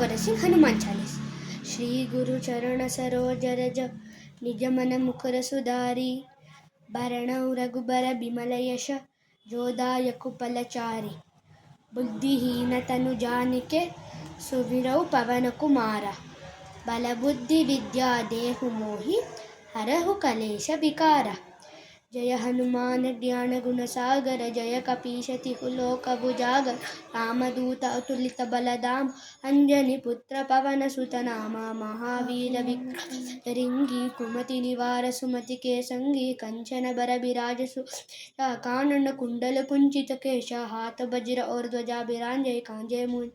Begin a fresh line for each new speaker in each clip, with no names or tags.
बरसी हनुमान चालीस। श्री गुरु चरण सरोज रज निज मन मुकुर सुधारी। भरणौ रघुबर बिमल यश जोदायकु पलचारी। बुद्धिहीन तनु जानिके सुमिरौ पवन कुमारा। बल बुद्धि विद्या देहु मोहि हरहु कलेश विकारा। जय हनुमान ज्ञान गुण सागर जय कपीश तिहु लोक भुजागर। रामदूत अतुलित बलधाम अंजनी पुत्र पवन सुत नामा। महावीर विक्रम बजरंगी कुमति निवार सुमति के संगी। कंचन बर बिराज सुबेसा कानन कुंडल कुंचित केशा। हाथ वज्र और ध्वजा बिरांजय कांधे मूंज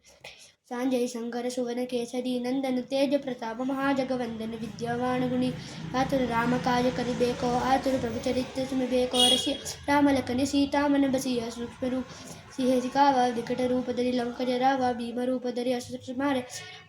सांजय। शंकर सुवन केसरी नंदन तेज प्रताप महाजगवंदन। विद्यावान गुणी आतुर राम काज करिबेको आतुर। प्रभु चरित्र सुनिबेको रसिया राम लखन सीता मन बसिया। सूक्ष्म रूप सिंह दिखावा विकट रूप धरि लंक जरावा। भीम रूप धरि असुर संहारे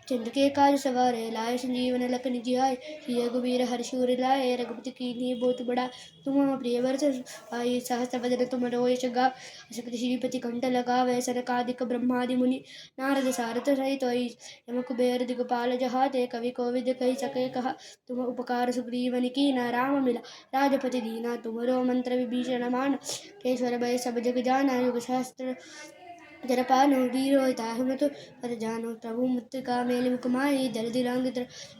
चंद्र के काज सवारे। लाए संजीवन लखन जियाए श्री रघुवीर हर्षि उर लाए। रघुपति कीन्ही बहुत बड़ा तुम प्रिय भरत भाई। सहस्त्र वदन तुम यश गा अष्टपदी श्रीपति कंठ लगावे। सनकादिक ब्रह्मादि मुनि नारद सारथ सहित यम कुबेर दिगपाल जहाते। कवि कोविद कहि सके कहा तुम उपकार सुग्रीवन कीना। राम मिला राजपति दीना तुमरो मंत्र विभीषण माना। केश्वर भय सब जग जाना युग सहस्त्र जरपानो वीरो ताहुमतु पर जानो। प्रभु मुत्रिका मेलि मुखमाहि जल दिलांग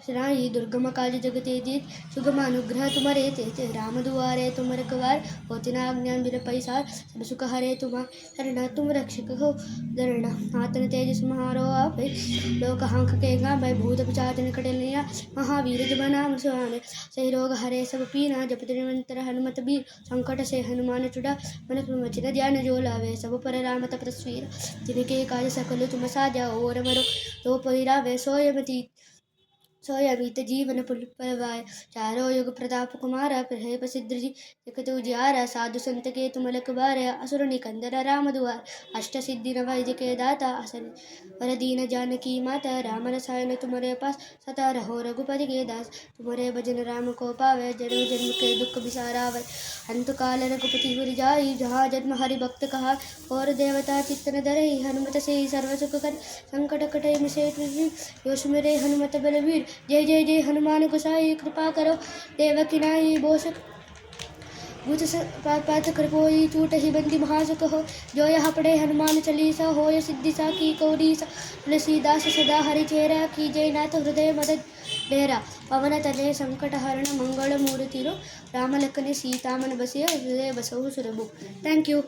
सराहि। दुर्गम काज जगते जीत सुगम अनुग्रह तुम्हारे तेते। राम दुआरे तुम रखवार होति न आज्ञा बिन पैसार। सब सुख हरे तुम्हारा तुम रक्षक हो धरना। आतन तेज समारो आपे लोक हांक के गावै। भूत पिशाच निकट लिया महावीर जब नाम सुहाने। सही रोग हरे सब पीना जपत निरंतर हनुमत बीर। संकट से हनुमान छुड़ा मन क्रम वचन ध्यान जो लावे। सब पर राम तपस्वी जिनके काज सकल तुम साजा। और मरो तो पहिरावे सोयमित जीवन फलवाय। चारों युग प्रताप कुमारा प्रहे प्रसिद्ध जी जगत उजियारा। साधु संत के तुम रखवारे असुर निकंदन राम दुआर। अष्ट सिद्धि नवनिधि के दाता असन वर दीन जानकी माता। राम रसायन तुम्हारे पास सदा रहो रघुपति के दास। तुम्हारे भजन राम को पावे जन्म जन्म के दुख बिसारावे। अंत काल रघुपति पुर जाई जहाँ जन्म हरि भक्त कहा। और देवता चित्तन धरई हनुमत से सर्व सुख कर। संकट कटे मिसे जो सुमिरे हनुमत बलवीर। जय जय जय हनुमान गोसाई कृपा करो देवकी नाई बोस भूत पात कृपोई चूट ही बंदी महासुख हो। जो यह पढ़े हनुमान चालीसा होय सिद्धि सा की कौड़ीसा। तुलसीदास सदा हरि चेरा की जय नाथ हृदय मदद डेरा। पवन तनय संकट हरण मंगल मूर्ति रो। राम लखन सीता मन बसिया हृदय बसहु सुरभु। Thank you.